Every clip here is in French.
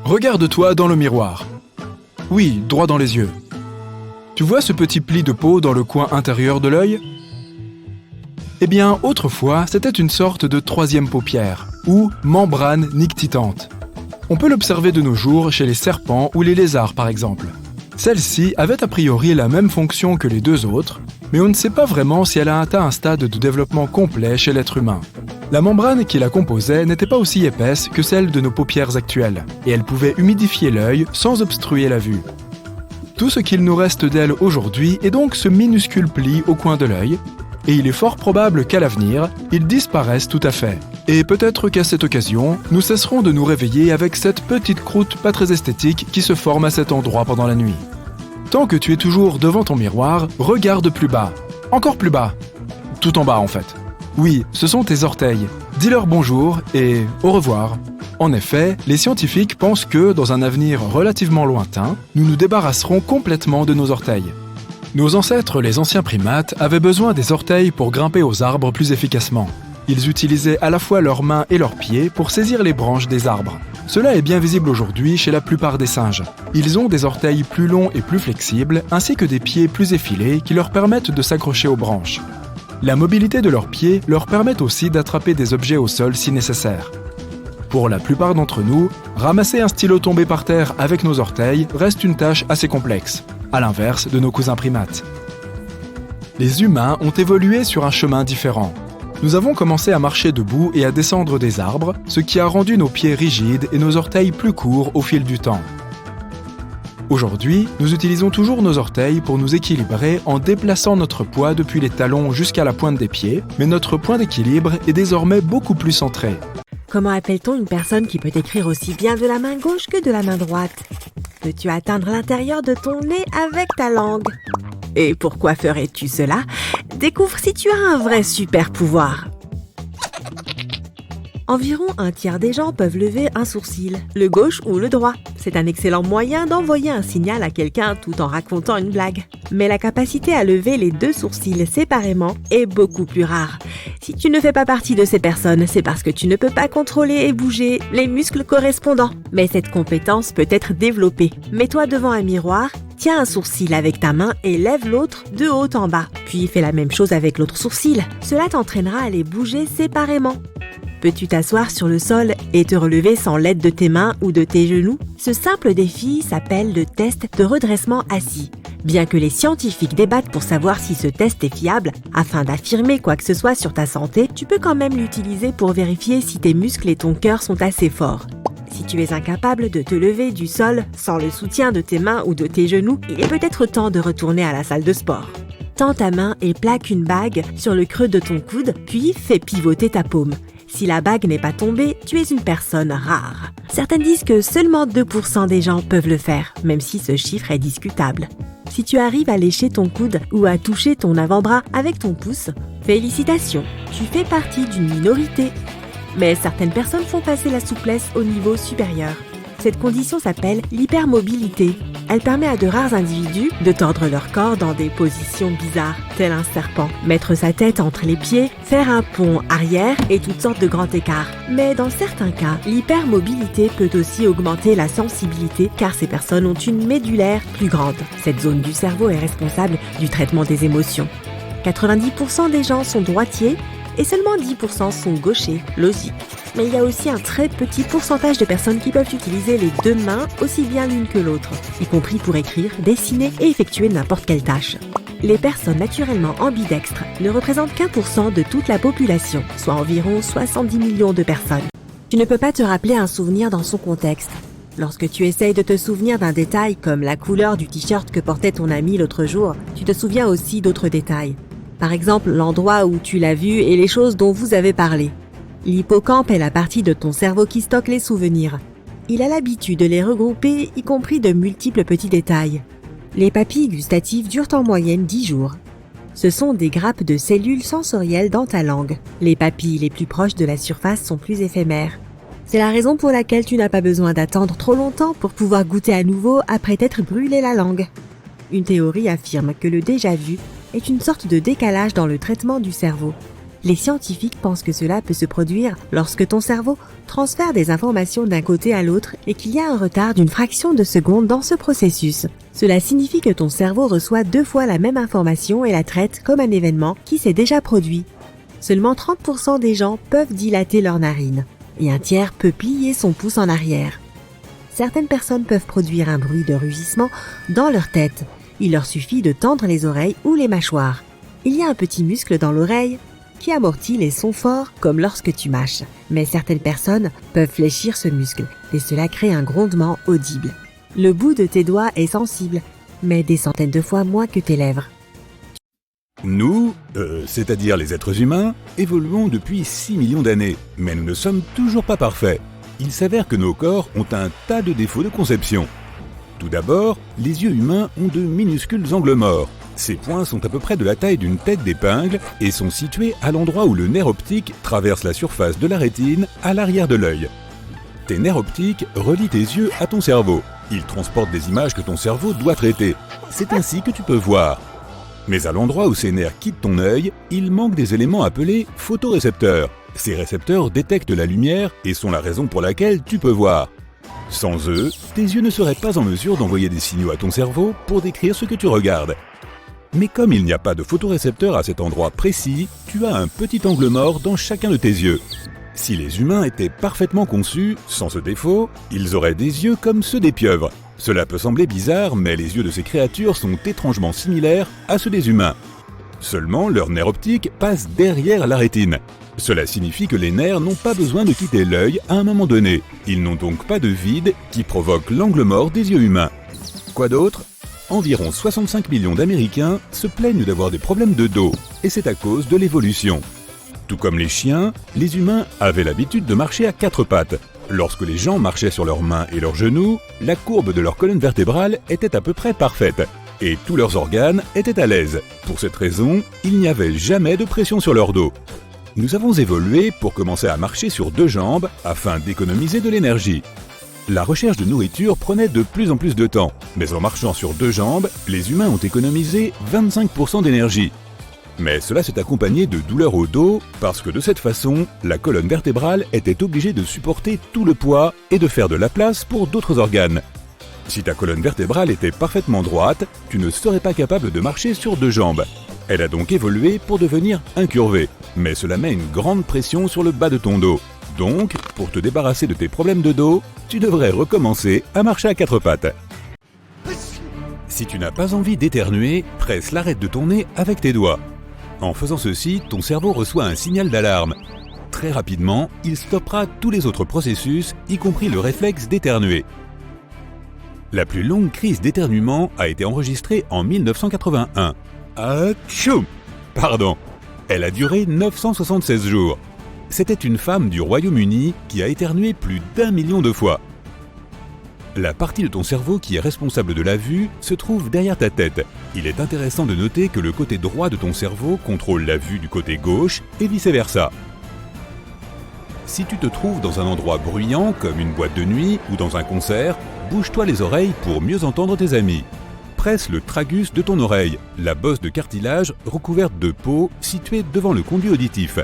Regarde-toi dans le miroir. Oui, droit dans les yeux. Tu vois ce petit pli de peau dans le coin intérieur de l'œil ? Eh bien, autrefois, c'était une sorte de troisième paupière, ou membrane nictitante. On peut l'observer de nos jours chez les serpents ou les lézards par exemple. Celle-ci avait a priori la même fonction que les deux autres, mais on ne sait pas vraiment si elle a atteint un stade de développement complet chez l'être humain. La membrane qui la composait n'était pas aussi épaisse que celle de nos paupières actuelles, et elle pouvait humidifier l'œil sans obstruer la vue. Tout ce qu'il nous reste d'elle aujourd'hui est donc ce minuscule pli au coin de l'œil, et il est fort probable qu'à l'avenir, il disparaisse tout à fait. Et peut-être qu'à cette occasion, nous cesserons de nous réveiller avec cette petite croûte pas très esthétique qui se forme à cet endroit pendant la nuit. Tant que tu es toujours devant ton miroir, regarde plus bas. Encore plus bas. Tout en bas en fait. Oui, ce sont tes orteils. Dis-leur bonjour et au revoir. En effet, les scientifiques pensent que, dans un avenir relativement lointain, nous nous débarrasserons complètement de nos orteils. Nos ancêtres, les anciens primates, avaient besoin des orteils pour grimper aux arbres plus efficacement. Ils utilisaient à la fois leurs mains et leurs pieds pour saisir les branches des arbres. Cela est bien visible aujourd'hui chez la plupart des singes. Ils ont des orteils plus longs et plus flexibles, ainsi que des pieds plus effilés qui leur permettent de s'accrocher aux branches. La mobilité de leurs pieds leur permet aussi d'attraper des objets au sol si nécessaire. Pour la plupart d'entre nous, ramasser un stylo tombé par terre avec nos orteils reste une tâche assez complexe, à l'inverse de nos cousins primates. Les humains ont évolué sur un chemin différent. Nous avons commencé à marcher debout et à descendre des arbres, ce qui a rendu nos pieds rigides et nos orteils plus courts au fil du temps. Aujourd'hui, nous utilisons toujours nos orteils pour nous équilibrer en déplaçant notre poids depuis les talons jusqu'à la pointe des pieds, mais notre point d'équilibre est désormais beaucoup plus centré. Comment appelle-t-on une personne qui peut écrire aussi bien de la main gauche que de la main droite ? Peux-tu atteindre l'intérieur de ton nez avec ta langue ? Et pourquoi ferais-tu cela ? Découvre si tu as un vrai super pouvoir. Environ un tiers des gens peuvent lever un sourcil, le gauche ou le droit. C'est un excellent moyen d'envoyer un signal à quelqu'un tout en racontant une blague. Mais la capacité à lever les deux sourcils séparément est beaucoup plus rare. Si tu ne fais pas partie de ces personnes, c'est parce que tu ne peux pas contrôler et bouger les muscles correspondants. Mais cette compétence peut être développée. Mets-toi devant un miroir, tiens un sourcil avec ta main et lève l'autre de haut en bas. Puis fais la même chose avec l'autre sourcil. Cela t'entraînera à les bouger séparément. Peux-tu t'asseoir sur le sol et te relever sans l'aide de tes mains ou de tes genoux ? Ce simple défi s'appelle le test de redressement assis. Bien que les scientifiques débattent pour savoir si ce test est fiable, afin d'affirmer quoi que ce soit sur ta santé, tu peux quand même l'utiliser pour vérifier si tes muscles et ton cœur sont assez forts. Si tu es incapable de te lever du sol sans le soutien de tes mains ou de tes genoux, il est peut-être temps de retourner à la salle de sport. Tends ta main et plaque une bague sur le creux de ton coude, puis fais pivoter ta paume. Si la bague n'est pas tombée, tu es une personne rare. Certains disent que seulement 2% des gens peuvent le faire, même si ce chiffre est discutable. Si tu arrives à lécher ton coude ou à toucher ton avant-bras avec ton pouce, félicitations, tu fais partie d'une minorité. Mais certaines personnes font passer la souplesse au niveau supérieur. Cette condition s'appelle l'hypermobilité. Elle permet à de rares individus de tordre leur corps dans des positions bizarres, tel un serpent, mettre sa tête entre les pieds, faire un pont arrière et toutes sortes de grands écarts. Mais dans certains cas, l'hypermobilité peut aussi augmenter la sensibilité car ces personnes ont une médullaire plus grande. Cette zone du cerveau est responsable du traitement des émotions. 90% des gens sont droitiers et seulement 10% sont gauchers, logique. Mais il y a aussi un très petit pourcentage de personnes qui peuvent utiliser les deux mains aussi bien l'une que l'autre, y compris pour écrire, dessiner et effectuer n'importe quelle tâche. Les personnes naturellement ambidextres ne représentent qu'1% de toute la population, soit environ 70 millions de personnes. Tu ne peux pas te rappeler un souvenir dans son contexte. Lorsque tu essayes de te souvenir d'un détail comme la couleur du t-shirt que portait ton ami l'autre jour, tu te souviens aussi d'autres détails. Par exemple, l'endroit où tu l'as vu et les choses dont vous avez parlé. L'hippocampe est la partie de ton cerveau qui stocke les souvenirs. Il a l'habitude de les regrouper, y compris de multiples petits détails. Les papilles gustatives durent en moyenne 10 jours. Ce sont des grappes de cellules sensorielles dans ta langue. Les papilles les plus proches de la surface sont plus éphémères. C'est la raison pour laquelle tu n'as pas besoin d'attendre trop longtemps pour pouvoir goûter à nouveau après t'être brûlé la langue. Une théorie affirme que le déjà-vu est une sorte de décalage dans le traitement du cerveau. Les scientifiques pensent que cela peut se produire lorsque ton cerveau transfère des informations d'un côté à l'autre et qu'il y a un retard d'une fraction de seconde dans ce processus. Cela signifie que ton cerveau reçoit 2 fois la même information et la traite comme un événement qui s'est déjà produit. Seulement 30% des gens peuvent dilater leurs narines et un tiers peut plier son pouce en arrière. Certaines personnes peuvent produire un bruit de rugissement dans leur tête. Il leur suffit de tendre les oreilles ou les mâchoires. Il y a un petit muscle dans l'oreille qui amortit les sons forts comme lorsque tu mâches. Mais certaines personnes peuvent fléchir ce muscle et cela crée un grondement audible. Le bout de tes doigts est sensible, mais des centaines de fois moins que tes lèvres. Nous, c'est-à-dire les êtres humains, évoluons depuis 6 millions d'années, mais nous ne sommes toujours pas parfaits. Il s'avère que nos corps ont un tas de défauts de conception. Tout d'abord, les yeux humains ont de minuscules angles morts. Ces points sont à peu près de la taille d'une tête d'épingle et sont situés à l'endroit où le nerf optique traverse la surface de la rétine à l'arrière de l'œil. Tes nerfs optiques relient tes yeux à ton cerveau. Ils transportent des images que ton cerveau doit traiter. C'est ainsi que tu peux voir. Mais à l'endroit où ces nerfs quittent ton œil, il manque des éléments appelés photorécepteurs. Ces récepteurs détectent la lumière et sont la raison pour laquelle tu peux voir. Sans eux, tes yeux ne seraient pas en mesure d'envoyer des signaux à ton cerveau pour décrire ce que tu regardes. Mais comme il n'y a pas de photorécepteur à cet endroit précis, tu as un petit angle mort dans chacun de tes yeux. Si les humains étaient parfaitement conçus, sans ce défaut, ils auraient des yeux comme ceux des pieuvres. Cela peut sembler bizarre, mais les yeux de ces créatures sont étrangement similaires à ceux des humains. Seulement, leurs nerfs optiques passent derrière la rétine. Cela signifie que les nerfs n'ont pas besoin de quitter l'œil à un moment donné. Ils n'ont donc pas de vide qui provoque l'angle mort des yeux humains. Quoi d'autre ? Environ 65 millions d'Américains se plaignent d'avoir des problèmes de dos, et c'est à cause de l'évolution. Tout comme les chiens, les humains avaient l'habitude de marcher à 4 pattes. Lorsque les gens marchaient sur leurs mains et leurs genoux, la courbe de leur colonne vertébrale était à peu près parfaite, et tous leurs organes étaient à l'aise. Pour cette raison, il n'y avait jamais de pression sur leur dos. Nous avons évolué pour commencer à marcher sur 2 jambes afin d'économiser de l'énergie. La recherche de nourriture prenait de plus en plus de temps, mais en marchant sur 2 jambes, les humains ont économisé 25% d'énergie. Mais cela s'est accompagné de douleurs au dos, parce que de cette façon, la colonne vertébrale était obligée de supporter tout le poids et de faire de la place pour d'autres organes. Si ta colonne vertébrale était parfaitement droite, tu ne serais pas capable de marcher sur 2 jambes. Elle a donc évolué pour devenir incurvée, mais cela met une grande pression sur le bas de ton dos. Donc, pour te débarrasser de tes problèmes de dos, tu devrais recommencer à marcher à 4 pattes. Si tu n'as pas envie d'éternuer, presse l'arête de ton nez avec tes doigts. En faisant ceci, ton cerveau reçoit un signal d'alarme. Très rapidement, il stoppera tous les autres processus, y compris le réflexe d'éternuer. La plus longue crise d'éternuement a été enregistrée en 1981. Atchoum ! Pardon. Elle a duré 976 jours. C'était une femme du Royaume-Uni qui a éternué plus d'1 million de fois. La partie de ton cerveau qui est responsable de la vue se trouve derrière ta tête. Il est intéressant de noter que le côté droit de ton cerveau contrôle la vue du côté gauche et vice-versa. Si tu te trouves dans un endroit bruyant comme une boîte de nuit ou dans un concert, bouge-toi les oreilles pour mieux entendre tes amis. Presse le tragus de ton oreille, la bosse de cartilage recouverte de peau située devant le conduit auditif.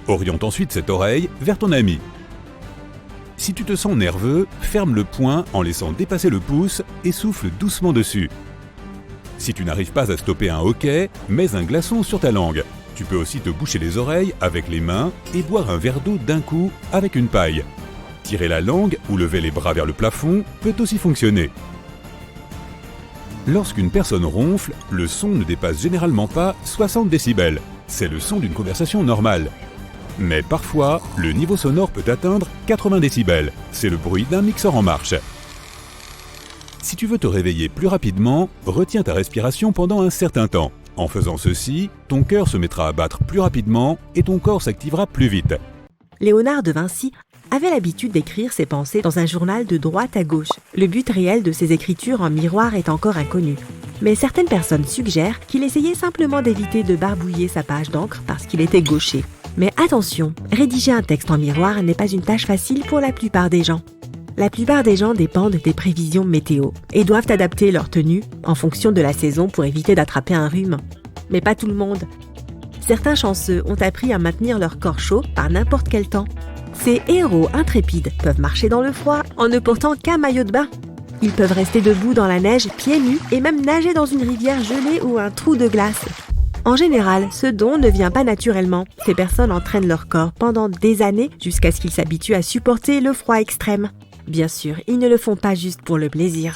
Oriente ensuite cette oreille vers ton ami. Si tu te sens nerveux, ferme le poing en laissant dépasser le pouce et souffle doucement dessus. Si tu n'arrives pas à stopper un hoquet, mets un glaçon sur ta langue. Tu peux aussi te boucher les oreilles avec les mains et boire un verre d'eau d'un coup avec une paille. Tirer la langue ou lever les bras vers le plafond peut aussi fonctionner. Lorsqu'une personne ronfle, le son ne dépasse généralement pas 60 décibels. C'est le son d'une conversation normale. Mais parfois, le niveau sonore peut atteindre 80 décibels. C'est le bruit d'un mixeur en marche. Si tu veux te réveiller plus rapidement, retiens ta respiration pendant un certain temps. En faisant ceci, ton cœur se mettra à battre plus rapidement et ton corps s'activera plus vite. Léonard de Vinci avait l'habitude d'écrire ses pensées dans un journal de droite à gauche. Le but réel de ces écritures en miroir est encore inconnu. Mais certaines personnes suggèrent qu'il essayait simplement d'éviter de barbouiller sa page d'encre parce qu'il était gaucher. Mais attention, rédiger un texte en miroir n'est pas une tâche facile pour la plupart des gens. La plupart des gens dépendent des prévisions météo et doivent adapter leur tenue en fonction de la saison pour éviter d'attraper un rhume. Mais pas tout le monde. Certains chanceux ont appris à maintenir leur corps chaud par n'importe quel temps. Ces héros intrépides peuvent marcher dans le froid en ne portant qu'un maillot de bain. Ils peuvent rester debout dans la neige, pieds nus, et même nager dans une rivière gelée ou un trou de glace. En général, ce don ne vient pas naturellement. Ces personnes entraînent leur corps pendant des années jusqu'à ce qu'ils s'habituent à supporter le froid extrême. Bien sûr, ils ne le font pas juste pour le plaisir.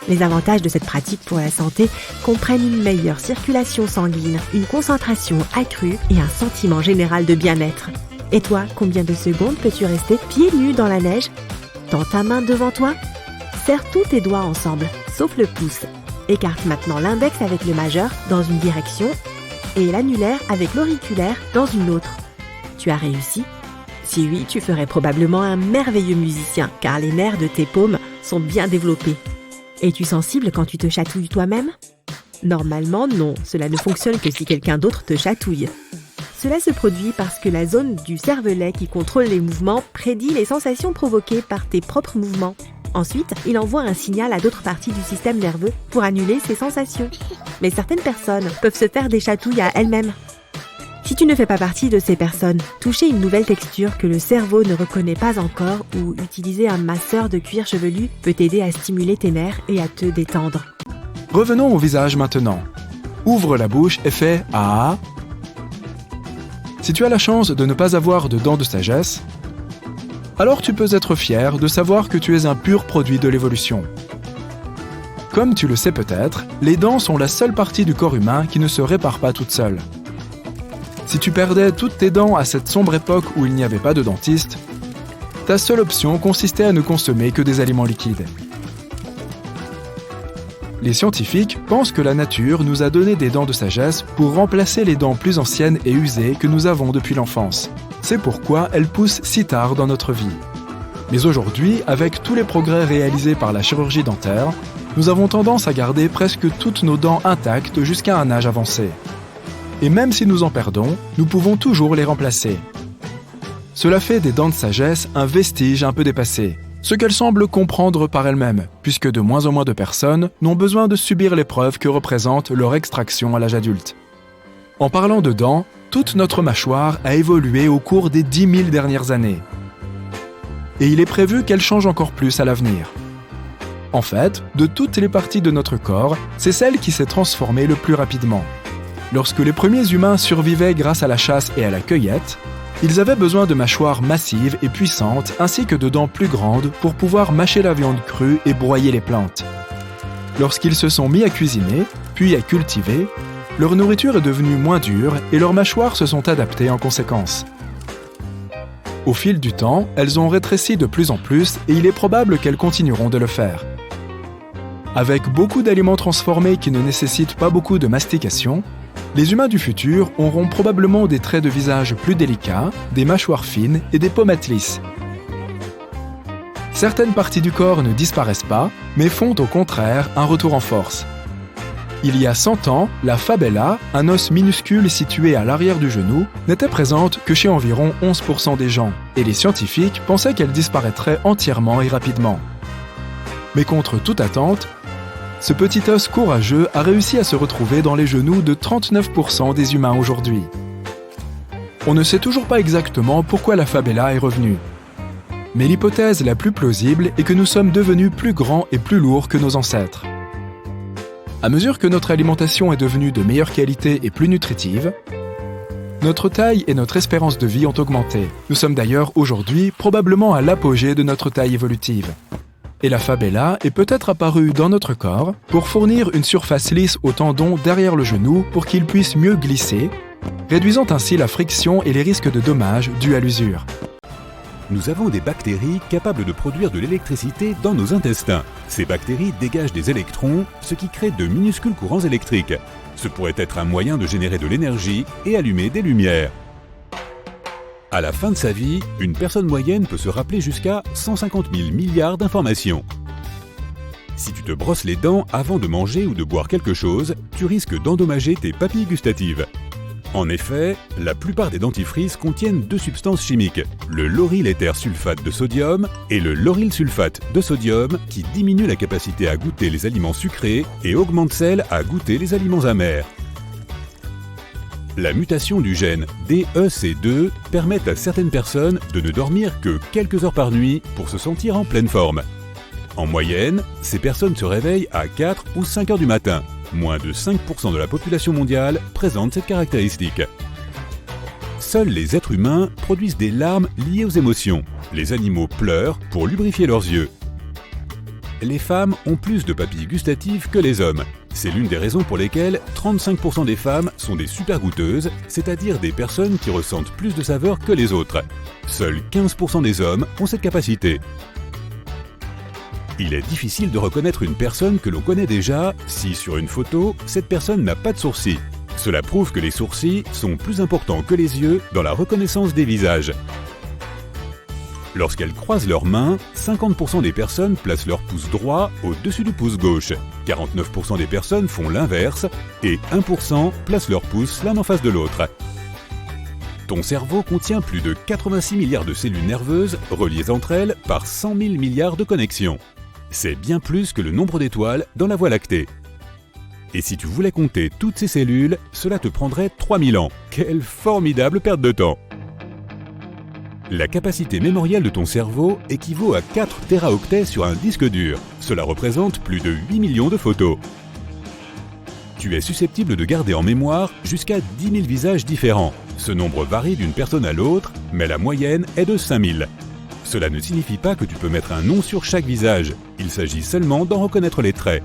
Les avantages de cette pratique pour la santé comprennent une meilleure circulation sanguine, une concentration accrue et un sentiment général de bien-être. Et toi, combien de secondes peux-tu rester pieds nus dans la neige? Tends ta main devant toi. Serre tous tes doigts ensemble, sauf le pouce. Écarte maintenant l'index avec le majeur dans une direction et l'annulaire avec l'auriculaire dans une autre. Tu as réussi? Si oui, tu ferais probablement un merveilleux musicien, car les nerfs de tes paumes sont bien développés. Es-tu sensible quand tu te chatouilles toi-même? Normalement, non. Cela ne fonctionne que si quelqu'un d'autre te chatouille. Cela se produit parce que la zone du cervelet qui contrôle les mouvements prédit les sensations provoquées par tes propres mouvements. Ensuite, il envoie un signal à d'autres parties du système nerveux pour annuler ces sensations. Mais certaines personnes peuvent se faire des chatouilles à elles-mêmes. Si tu ne fais pas partie de ces personnes, toucher une nouvelle texture que le cerveau ne reconnaît pas encore ou utiliser un masseur de cuir chevelu peut t'aider à stimuler tes nerfs et à te détendre. Revenons au visage maintenant. Ouvre la bouche et fais « Ah ». Si tu as la chance de ne pas avoir de dents de sagesse, alors tu peux être fier de savoir que tu es un pur produit de l'évolution. Comme tu le sais peut-être, les dents sont la seule partie du corps humain qui ne se répare pas toute seule. Si tu perdais toutes tes dents à cette sombre époque où il n'y avait pas de dentiste, ta seule option consistait à ne consommer que des aliments liquides. Les scientifiques pensent que la nature nous a donné des dents de sagesse pour remplacer les dents plus anciennes et usées que nous avons depuis l'enfance. C'est pourquoi elles poussent si tard dans notre vie. Mais aujourd'hui, avec tous les progrès réalisés par la chirurgie dentaire, nous avons tendance à garder presque toutes nos dents intactes jusqu'à un âge avancé. Et même si nous en perdons, nous pouvons toujours les remplacer. Cela fait des dents de sagesse un vestige un peu dépassé, ce qu'elles semblent comprendre par elles-mêmes, puisque de moins en moins de personnes n'ont besoin de subir l'épreuve que représente leur extraction à l'âge adulte. En parlant de dents, toute notre mâchoire a évolué au cours des 10 000 dernières années. Et il est prévu qu'elle change encore plus à l'avenir. En fait, de toutes les parties de notre corps, c'est celle qui s'est transformée le plus rapidement. Lorsque les premiers humains survivaient grâce à la chasse et à la cueillette, ils avaient besoin de mâchoires massives et puissantes ainsi que de dents plus grandes pour pouvoir mâcher la viande crue et broyer les plantes. Lorsqu'ils se sont mis à cuisiner, puis à cultiver, leur nourriture est devenue moins dure et leurs mâchoires se sont adaptées en conséquence. Au fil du temps, elles ont rétréci de plus en plus et il est probable qu'elles continueront de le faire. Avec beaucoup d'aliments transformés qui ne nécessitent pas beaucoup de mastication, les humains du futur auront probablement des traits de visage plus délicats, des mâchoires fines et des pommettes lisses. Certaines parties du corps ne disparaissent pas, mais font au contraire un retour en force. Il y a 100 ans, la fabella, un os minuscule situé à l'arrière du genou, n'était présente que chez environ 11% des gens, et les scientifiques pensaient qu'elle disparaîtrait entièrement et rapidement. Mais contre toute attente, ce petit os courageux a réussi à se retrouver dans les genoux de 39% des humains aujourd'hui. On ne sait toujours pas exactement pourquoi la fabella est revenue. Mais l'hypothèse la plus plausible est que nous sommes devenus plus grands et plus lourds que nos ancêtres. À mesure que notre alimentation est devenue de meilleure qualité et plus nutritive, notre taille et notre espérance de vie ont augmenté. Nous sommes d'ailleurs aujourd'hui probablement à l'apogée de notre taille évolutive. Et la fabella est peut-être apparue dans notre corps pour fournir une surface lisse au tendon derrière le genou pour qu'il puisse mieux glisser, réduisant ainsi la friction et les risques de dommages dus à l'usure. Nous avons des bactéries capables de produire de l'électricité dans nos intestins. Ces bactéries dégagent des électrons, ce qui crée de minuscules courants électriques. Ce pourrait être un moyen de générer de l'énergie et allumer des lumières. À la fin de sa vie, une personne moyenne peut se rappeler jusqu'à 150 000 milliards d'informations. Si tu te brosses les dents avant de manger ou de boire quelque chose, tu risques d'endommager tes papilles gustatives. En effet, la plupart des dentifrices contiennent deux substances chimiques, le lauryl éther-sulfate de sodium et le lauryl sulfate de sodium qui diminuent la capacité à goûter les aliments sucrés et augmentent celle à goûter les aliments amers. La mutation du gène DEC2 permet à certaines personnes de ne dormir que quelques heures par nuit pour se sentir en pleine forme. En moyenne, ces personnes se réveillent à 4 ou 5 heures du matin. Moins de 5% de la population mondiale présente cette caractéristique. Seuls les êtres humains produisent des larmes liées aux émotions. Les animaux pleurent pour lubrifier leurs yeux. Les femmes ont plus de papilles gustatives que les hommes. C'est l'une des raisons pour lesquelles 35% des femmes sont des super goûteuses, c'est-à-dire des personnes qui ressentent plus de saveurs que les autres. Seuls 15% des hommes ont cette capacité. Il est difficile de reconnaître une personne que l'on connaît déjà si, sur une photo, cette personne n'a pas de sourcils. Cela prouve que les sourcils sont plus importants que les yeux dans la reconnaissance des visages. Lorsqu'elles croisent leurs mains, 50% des personnes placent leur pouce droit au-dessus du pouce gauche, 49% des personnes font l'inverse et 1% placent leur pouce l'un en face de l'autre. Ton cerveau contient plus de 86 milliards de cellules nerveuses reliées entre elles par 100 000 milliards de connexions. C'est bien plus que le nombre d'étoiles dans la Voie lactée. Et si tu voulais compter toutes ces cellules, cela te prendrait 3000 ans. Quelle formidable perte de temps! La capacité mémorielle de ton cerveau équivaut à 4 téraoctets sur un disque dur. Cela représente plus de 8 millions de photos. Tu es susceptible de garder en mémoire jusqu'à 10 000 visages différents. Ce nombre varie d'une personne à l'autre, mais la moyenne est de 5000. Cela ne signifie pas que tu peux mettre un nom sur chaque visage. Il s'agit seulement d'en reconnaître les traits.